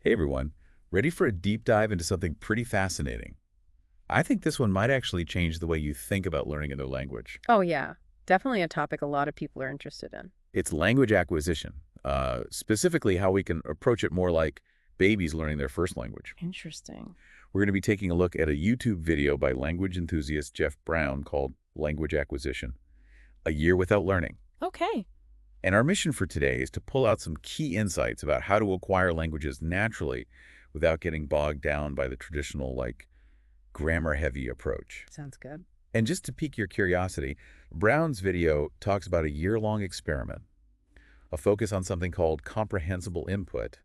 Hey everyone, ready for a deep dive into something pretty fascinating? I think this one might actually change the way you think about learning a new language. Oh, yeah. Definitely a topic a lot of people are interested in. It's language acquisition, specifically how we can approach it more like babies learning their first language. Interesting. We're going to be taking a look at a YouTube video by language enthusiast Jeff Brown called Language Acquisition, A Year Without Learning. Okay. And our mission for today is to pull out some key insights about how to acquire languages naturally without getting bogged down by the traditional, grammar-heavy approach. Sounds good. And just to pique your curiosity, Brown's video talks about a year-long experiment, a focus on something called comprehensible input,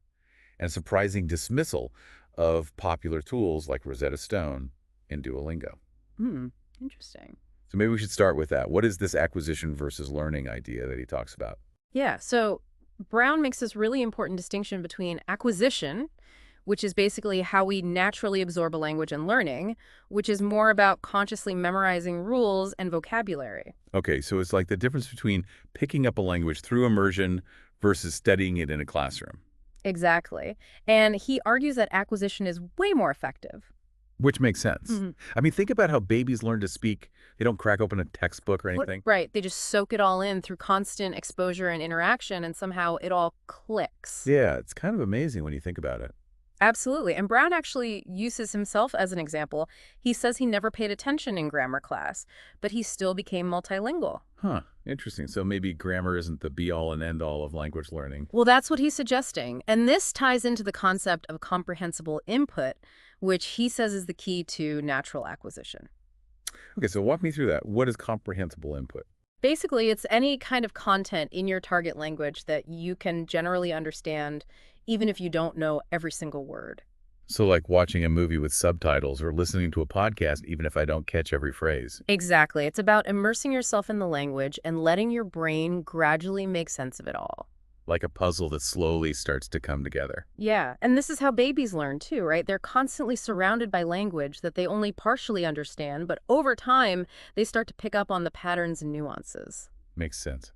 and a surprising dismissal of popular tools like Rosetta Stone and Duolingo. Hmm. Interesting. So maybe we should start with that. What is this acquisition versus learning idea that he talks about? Yeah. So Brown makes this really important distinction between acquisition, which is basically how we naturally absorb a language and learning, which is more about consciously memorizing rules and vocabulary. Okay, so it's like the difference between picking up a language through immersion versus studying it in a classroom, Exactly. And he argues that acquisition is way more effective. which makes sense. I mean, think about how babies learn to speak. They don't crack open a textbook or anything. Right. They just soak it all in through constant exposure and interaction, and somehow it all clicks. Yeah, it's kind of amazing when you think about it. Absolutely. And Brown actually uses himself as an example. He says he never paid attention in grammar class, but he still became multilingual. Huh, interesting. So maybe grammar isn't the be-all and end-all of language learning. Well, that's what he's suggesting. And this ties into the concept of comprehensible input, which he says is the key to natural acquisition. Okay, so walk me through that. What is comprehensible input? Basically, it's any kind of content in your target language that you can generally understand, even if you don't know every single word. So like watching a movie with subtitles or listening to a podcast, even if I don't catch every phrase. Exactly. It's about immersing yourself in the language and letting your brain gradually make sense of it all. Like a puzzle that slowly starts to come together. Yeah, and this is how babies learn too, right? They're constantly surrounded by language that they only partially understand, but over time, they start to pick up on the patterns and nuances. Makes sense.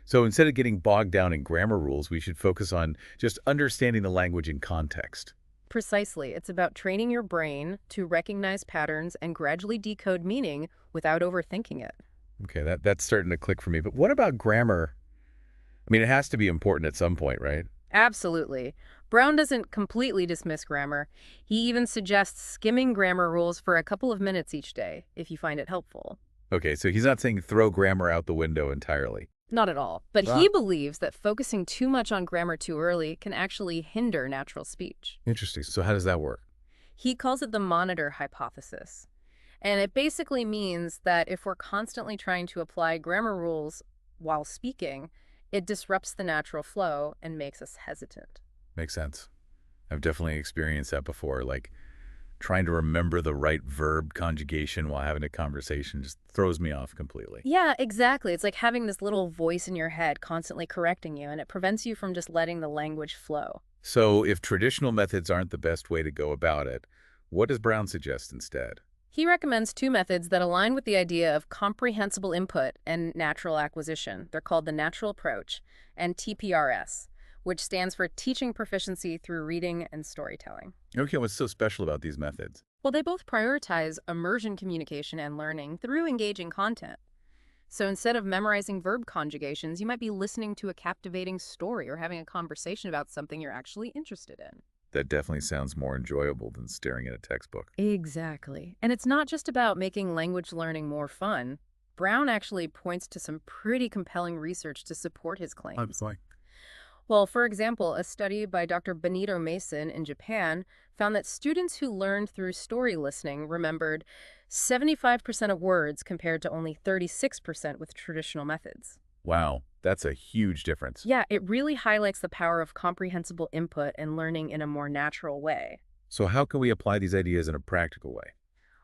So instead of getting bogged down in grammar rules, we should focus on just understanding the language in context. Precisely. It's about training your brain to recognize patterns and gradually decode meaning without overthinking it. Okay, that's starting to click for me. But what about grammar? I mean, it has to be important at some point, right? Absolutely. Brown doesn't completely dismiss grammar. He even suggests skimming grammar rules for a couple of minutes each day, if you find it helpful. Okay, so he's not saying throw grammar out the window entirely. Not at all. But Ah, he believes that focusing too much on grammar too early can actually hinder natural speech. interesting. So how does that work? He calls it the monitor hypothesis. And it basically means that if we're constantly trying to apply grammar rules while speaking, it disrupts the natural flow and makes us hesitant. Makes sense. I've definitely experienced that before, like trying to remember the right verb conjugation while having a conversation just throws me off completely. Yeah, exactly. It's like having this little voice in your head constantly correcting you, and it prevents you from just letting the language flow. So if traditional methods aren't the best way to go about it, what does Brown suggest instead? He recommends two methods that align with the idea of comprehensible input and natural acquisition. They're called the natural approach and TPRS, which stands for teaching proficiency through reading and storytelling. Okay, what's so special about these methods? Well, they both prioritize immersion communication and learning through engaging content. So instead of memorizing verb conjugations, you might be listening to a captivating story or having a conversation about something you're actually interested in. That definitely sounds more enjoyable than staring at a textbook. Exactly. And it's not just about making language learning more fun. Brown actually points to some pretty compelling research to support his claims. Like, Well, for example, a study by Dr. Benito Mason in Japan found that students who learned through story listening remembered 75% of words compared to only 36% with traditional methods. wow, that's a huge difference. Yeah, it really highlights the power of comprehensible input and learning in a more natural way. So how can we apply these ideas in a practical way?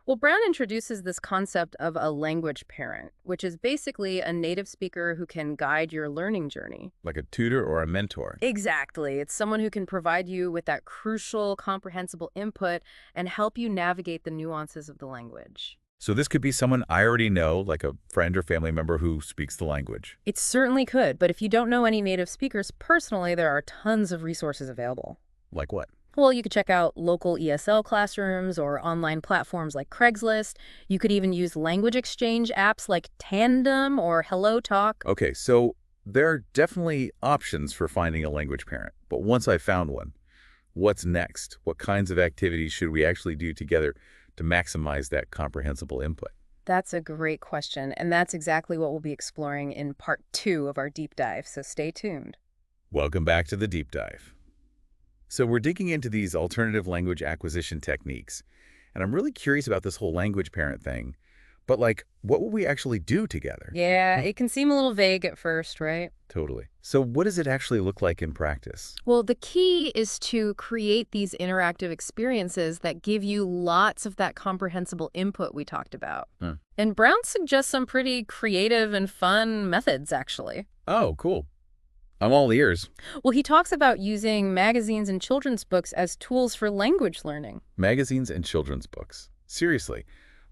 Well, Brown introduces this concept of a language parent, which is basically a native speaker who can guide your learning journey. Like a tutor or a mentor? Exactly. It's someone who can provide you with that crucial, comprehensible input and help you navigate the nuances of the language. So this could be someone I already know, like a friend or family member who speaks the language. It certainly could, but if you don't know any native speakers personally, there are tons of resources available. Like what? Well, you could check out local ESL classrooms or online platforms like Craigslist. You could even use language exchange apps like Tandem or Hello Talk. Okay, so there are definitely options for finding a language parent. But once I found one, what's next? What kinds of activities should we actually do together to maximize that comprehensible input? That's a great question, and that's exactly what we'll be exploring in part 2 of our deep dive, so stay tuned. Welcome back to the deep dive. So we're digging into these alternative language acquisition techniques, and I'm really curious about this whole language parent thing. But like, what will we actually do together? Yeah, Huh. it can seem a little vague at first, right? Totally. So what does it actually look like in practice? Well, the key is to create these interactive experiences that give you lots of that comprehensible input we talked about. Huh. And Brown suggests some pretty creative and fun methods, actually. Oh, cool. I'm all ears. Well, he talks about using magazines and children's books as tools for language learning. Magazines and children's books. Seriously,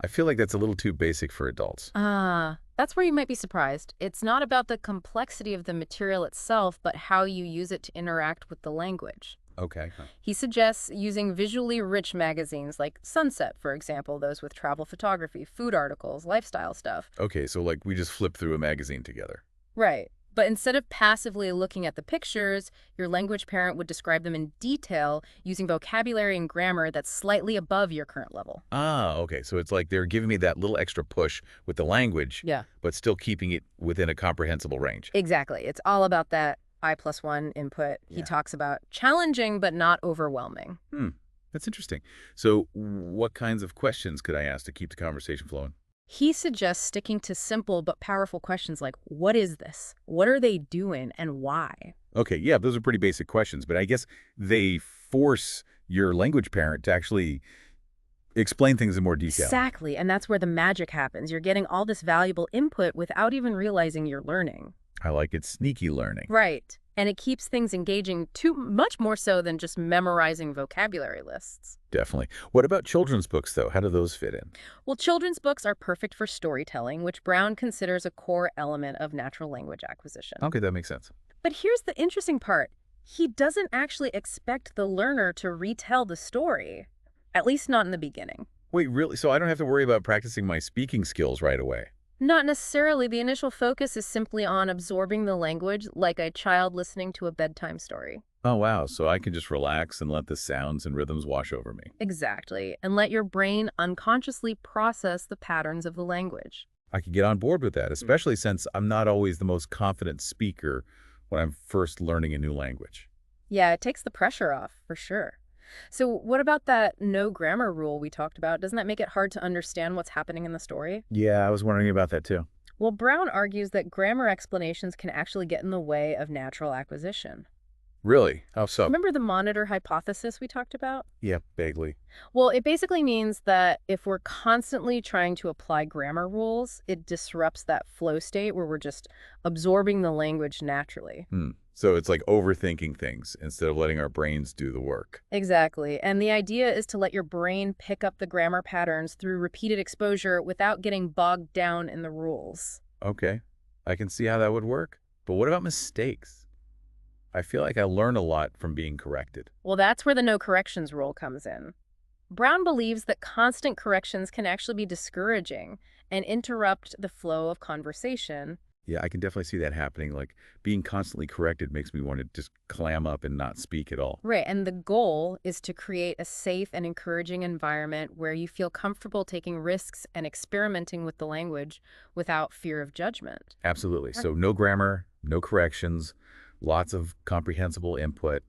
I feel like that's a little too basic for adults. That's where you might be surprised. It's not about the complexity of the material itself, but how you use it to interact with the language. Okay. He suggests using visually rich magazines like Sunset, for example, those with travel photography, food articles, lifestyle stuff. Okay, so like we just flip through a magazine together. Right. But instead of passively looking at the pictures, your language parent would describe them in detail using vocabulary and grammar that's slightly above your current level. Ah, okay. So it's like they're giving me that little extra push with the language, Yeah. but still keeping it within a comprehensible range. Exactly. It's all about that I+1 input. He Yeah. talks about challenging but not overwhelming. That's interesting. So what kinds of questions could I ask to keep the conversation flowing? He suggests sticking to simple but powerful questions like, what is this? What are they doing and why? Okay, yeah, those are pretty basic questions, but I guess they force your language parent to actually explain things in more detail. Exactly. And that's where the magic happens. You're getting all this valuable input without even realizing you're learning. I like it, sneaky learning. Right. And it keeps things engaging too much more so than just memorizing vocabulary lists. Definitely. What about children's books, though? How do those fit in? Well, children's books are perfect for storytelling, which Brown considers a core element of natural language acquisition. Okay, that makes sense. But here's the interesting part. He doesn't actually expect the learner to retell the story, at least not in the beginning. Wait, really? So I don't have to worry about practicing my speaking skills right away? Not necessarily. The initial focus is simply on absorbing the language like a child listening to a bedtime story. Oh, wow. So I can just relax and let the sounds and rhythms wash over me. Exactly. And let your brain unconsciously process the patterns of the language. I could get on board with that, especially since I'm not always the most confident speaker when I'm first learning a new language. Yeah, it takes the pressure off, for sure. So what about that no grammar rule we talked about? Doesn't that make it hard to understand what's happening in the story? Yeah, I was wondering about that too. Well, Brown argues that grammar explanations can actually get in the way of natural acquisition. Really? How so? Remember the monitor hypothesis we talked about? Yeah, vaguely. Well, it basically means that if we're constantly trying to apply grammar rules, it disrupts that flow state where we're just absorbing the language naturally. So it's like overthinking things instead of letting our brains do the work. Exactly. And the idea is to let your brain pick up the grammar patterns through repeated exposure without getting bogged down in the rules. Okay, I can see how that would work. But what about mistakes? I feel like I learn a lot from being corrected. Well, that's where the no corrections rule comes in. Brown believes that constant corrections can actually be discouraging and interrupt the flow of conversation. Yeah, I can definitely see that happening. Like being constantly corrected makes me want to just clam up and not speak at all. Right, and the goal is to create a safe and encouraging environment where you feel comfortable taking risks and experimenting with the language without fear of judgment. Absolutely. So no grammar, no corrections, lots of comprehensible input.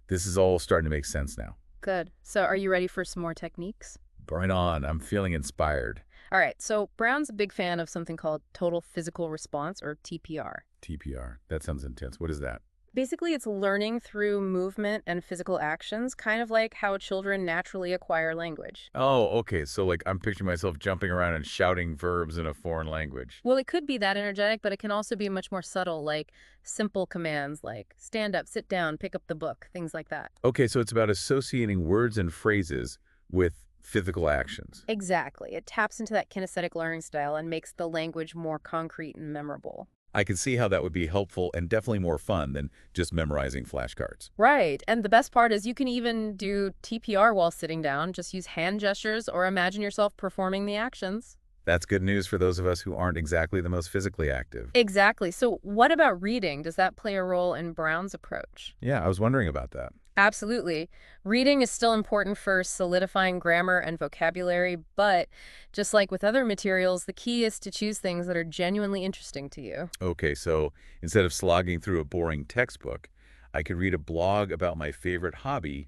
This is all starting to make sense now. Good. So are you ready for some more techniques? Bring on. I'm feeling inspired. All right, so Brown's a big fan of something called total physical response, or TPR. TPR. That sounds intense. What is that? Basically, it's learning through movement and physical actions, kind of like how children naturally acquire language. Oh, okay. So like I'm picturing myself jumping around and shouting verbs in a foreign language. Well, it could be that energetic, but it can also be much more subtle, like simple commands like stand up, sit down, pick up the book, things like that. Okay, so it's about associating words and phrases with physical actions. Exactly. It taps into that kinesthetic learning style and makes the language more concrete and memorable. I can see how that would be helpful and definitely more fun than just memorizing flashcards. Right. And the best part is you can even do TPR while sitting down. Just use hand gestures or imagine yourself performing the actions. That's good news for those of us who aren't exactly the most physically active. Exactly. So what about reading? Does that play a role in Brown's approach? Yeah, I was wondering about that. Absolutely. Reading is still important for solidifying grammar and vocabulary, but just like with other materials, the key is to choose things that are genuinely interesting to you. Okay, so instead of slogging through a boring textbook, I could read a blog about my favorite hobby,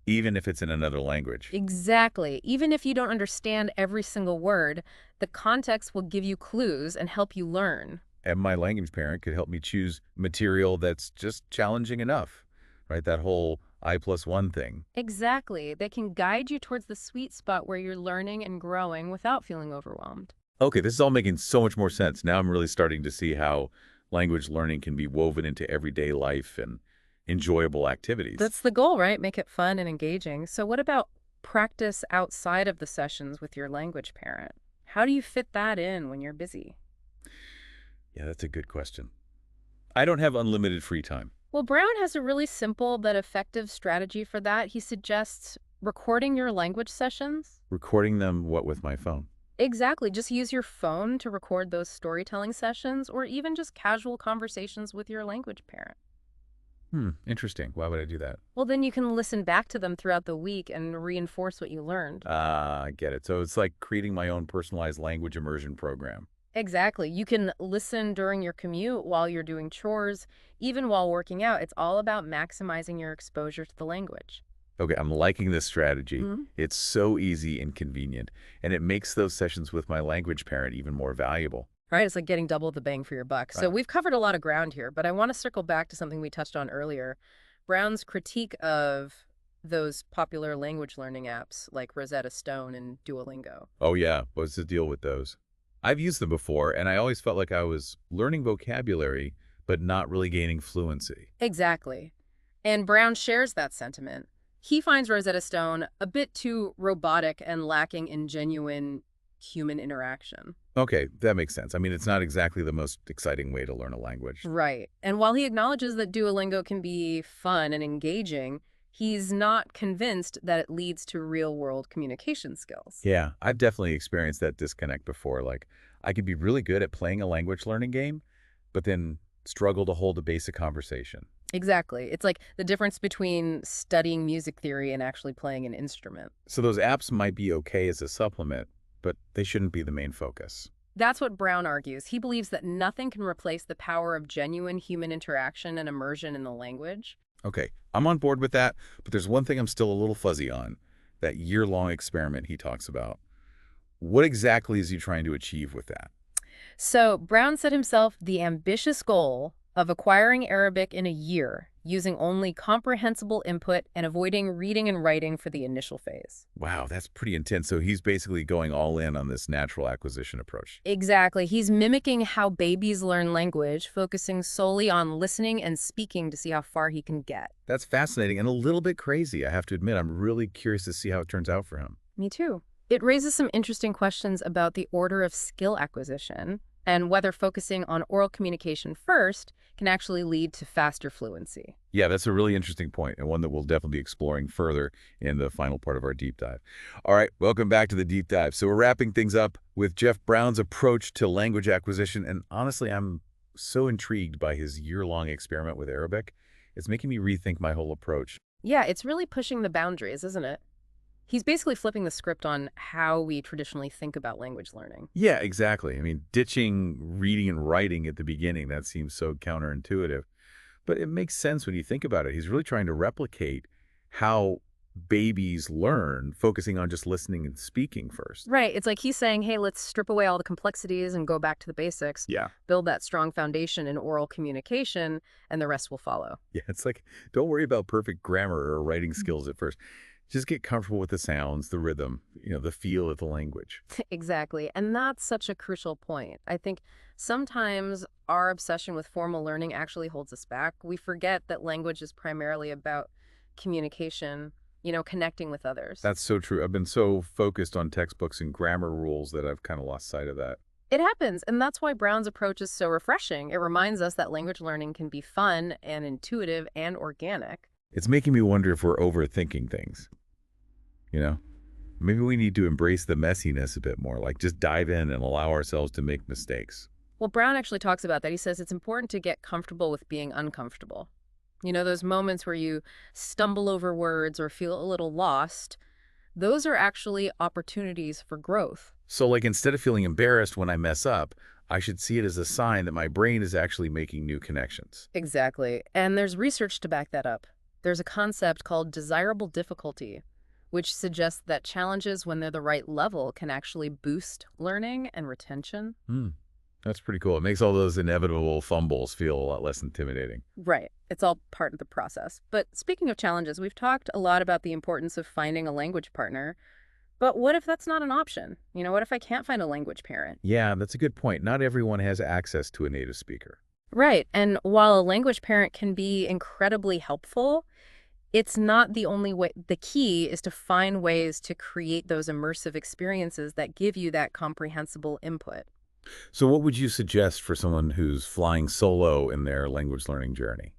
even if it's in another language. Exactly. Even if you don't understand every single word, the context will give you clues and help you learn. And my language parent could help me choose material that's just challenging enough, right? That whole I+1 thing. Exactly. They can guide you towards the sweet spot where you're learning and growing without feeling overwhelmed. Okay, this is all making so much more sense. Now I'm really starting to see how language learning can be woven into everyday life and enjoyable activities. That's the goal, right? Make it fun and engaging. So what about practice outside of the sessions with your language parent? How do you fit that in when you're busy? Yeah, that's a good question. I don't have unlimited free time. Well, Brown has a really simple but effective strategy for that. He suggests recording your language sessions. Recording them, what, with my phone? Exactly. Just use your phone to record those storytelling sessions or even just casual conversations with your language parent. Interesting. Why would I do that? Well, then you can listen back to them throughout the week and reinforce what you learned. I get it. So it's like creating my own personalized language immersion program. Exactly. You can listen during your commute while you're doing chores, even while working out. It's all about maximizing your exposure to the language. Okay, I'm liking this strategy. Mhm. It's so easy and convenient, and it makes those sessions with my language parent even more valuable. Right? It's like getting double the bang for your buck. So Right. we've covered a lot of ground here, but I want to circle back to something we touched on earlier. Brown's critique of those popular language learning apps like Rosetta Stone and Duolingo. Oh yeah, what's the deal with those? I've used them before, and I always felt like I was learning vocabulary, but not really gaining fluency. Exactly. And Brown shares that sentiment. He finds Rosetta Stone a bit too robotic and lacking in genuine human interaction. Okay, that makes sense. I mean, it's not exactly the most exciting way to learn a language. Right. And while he acknowledges that Duolingo can be fun and engaging, he's not convinced that it leads to real-world communication skills. Yeah, I've definitely experienced that disconnect before. Like, I could be really good at playing a language learning game, but then struggle to hold a basic conversation. Exactly. It's like the difference between studying music theory and actually playing an instrument. So those apps might be okay as a supplement, but they shouldn't be the main focus. That's what Brown argues. He believes that nothing can replace the power of genuine human interaction and immersion in the language. Okay, I'm on board with that, but there's one thing I'm still a little fuzzy on, that year-long experiment he talks about. What exactly is he trying to achieve with that? So Brown set himself the ambitious goal of acquiring Arabic in a year, using only comprehensible input and avoiding reading and writing for the initial phase. Wow, that's pretty intense. So he's basically going all in on this natural acquisition approach. Exactly. He's mimicking how babies learn language, focusing solely on listening and speaking to see how far he can get. That's fascinating and a little bit crazy, I have to admit. I'm really curious to see how it turns out for him. Me too. It raises some interesting questions about the order of skill acquisition and whether focusing on oral communication first can actually lead to faster fluency. Yeah, that's a really interesting point and one that we'll definitely be exploring further in the final part of our deep dive. All right, welcome back to the deep dive. So we're wrapping things up with Jeff Brown's approach to language acquisition, and honestly, I'm so intrigued by his year-long experiment with Arabic. It's making me rethink my whole approach. Yeah, it's really pushing the boundaries, isn't it? He's basically flipping the script on how we traditionally think about language learning. Yeah, exactly. I mean, ditching reading and writing at the beginning, that seems so counterintuitive. But it makes sense when you think about it. He's really trying to replicate how babies learn, focusing on just listening and speaking first. Right. It's like he's saying, hey, let's strip away all the complexities and go back to the basics, Yeah. build that strong foundation in oral communication, and the rest will follow. Yeah, it's like, don't worry about perfect grammar or writing skills at first. Just get comfortable with the sounds, the rhythm, the feel of the language. Exactly. And that's such a crucial point. I think sometimes our obsession with formal learning actually holds us back. We forget that language is primarily about communication, connecting with others. That's so true. I've been so focused on textbooks and grammar rules that I've kind of lost sight of that. It happens, and that's why Brown's approach is so refreshing. It reminds us that language learning can be fun and intuitive and organic. It's making me wonder if we're overthinking things, you know? Maybe we need to embrace the messiness a bit more, like just dive in and allow ourselves to make mistakes. Well, Brown actually talks about that. He says it's important to get comfortable with being uncomfortable. You know, those moments where you stumble over words or feel a little lost, those are actually opportunities for growth. So like instead of feeling embarrassed when I mess up, I should see it as a sign that my brain is actually making new connections. Exactly. And there's research to back that up. There's a concept called desirable difficulty, which suggests that challenges, when they're the right level, can actually boost learning and retention. Hmm. That's pretty cool. It makes all those inevitable fumbles feel a lot less intimidating. Right. It's all part of the process. But speaking of challenges, we've talked a lot about the importance of finding a language partner. But what if that's not an option? You know, what if I can't find a language parent? Yeah, that's a good point. Not everyone has access to a native speaker. Right. And while a language parent can be incredibly helpful, it's not the only way. The key is to find ways to create those immersive experiences that give you that comprehensible input. So what would you suggest for someone who's flying solo in their language learning journey?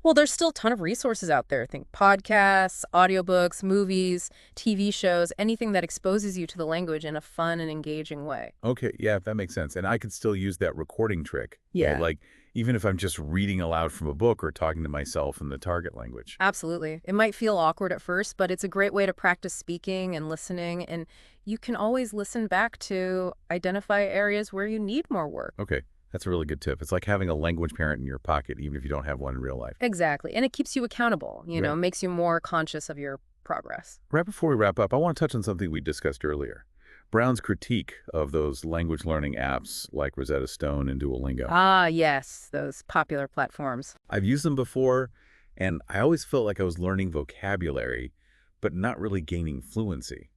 Well, there's still a ton of resources out there. Think podcasts, audiobooks, movies, TV shows, anything that exposes you to the language in a fun and engaging way. Okay, yeah, that makes sense. And I could still use that recording trick. Yeah. Like even if I'm just reading aloud from a book or talking to myself in the target language. Absolutely. It might feel awkward at first, but it's a great way to practice speaking and listening. And you can always listen back to identify areas where you need more work. Okay, that's a really good tip. It's like having a language parent in your pocket, even if you don't have one in real life. Exactly. And it keeps you accountable, Right. makes you more conscious of your progress. Right before we wrap up, I want to touch on something we discussed earlier. Brown's critique of those language learning apps like Rosetta Stone and Duolingo. Ah, yes, those popular platforms. I've used them before, and I always felt like I was learning vocabulary, but not really gaining fluency.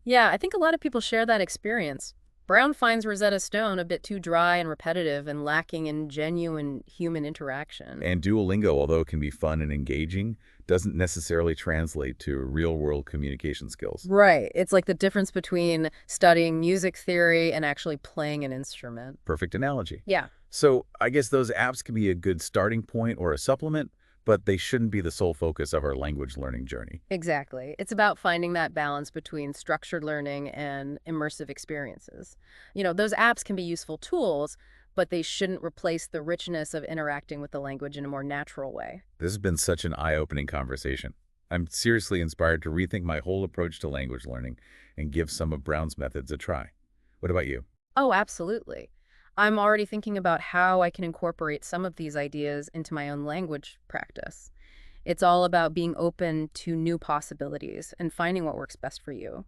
Yeah, I think a lot of people share that experience. Brown finds Rosetta Stone a bit too dry and repetitive and lacking in genuine human interaction. And Duolingo, although it can be fun and engaging, doesn't necessarily translate to real-world communication skills. Right. It's like the difference between studying music theory and actually playing an instrument. Perfect analogy. Yeah. So I guess those apps can be a good starting point or a supplement, but they shouldn't be the sole focus of our language learning journey. Exactly. It's about finding that balance between structured learning and immersive experiences. Those apps can be useful tools, but they shouldn't replace the richness of interacting with the language in a more natural way. This has been such an eye-opening conversation. I'm seriously inspired to rethink my whole approach to language learning and give some of Brown's methods a try. What about you? Oh, absolutely. I'm already thinking about how I can incorporate some of these ideas into my own language practice. It's all about being open to new possibilities and finding what works best for you.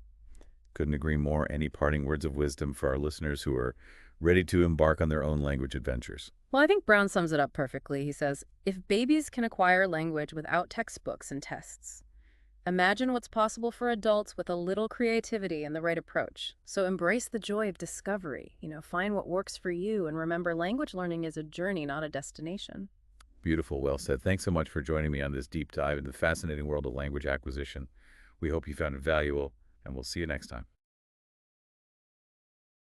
Couldn't agree more. Any parting words of wisdom for our listeners who are ready to embark on their own language adventures? Well, I think Brown sums it up perfectly. He says, if babies can acquire language without textbooks and tests, imagine what's possible for adults with a little creativity and the right approach. So embrace the joy of discovery. Find what works for you. And remember, language learning is a journey, not a destination. Beautiful. Well said. Thanks so much for joining me on this deep dive into the fascinating world of language acquisition. We hope you found it valuable, and we'll see you next time.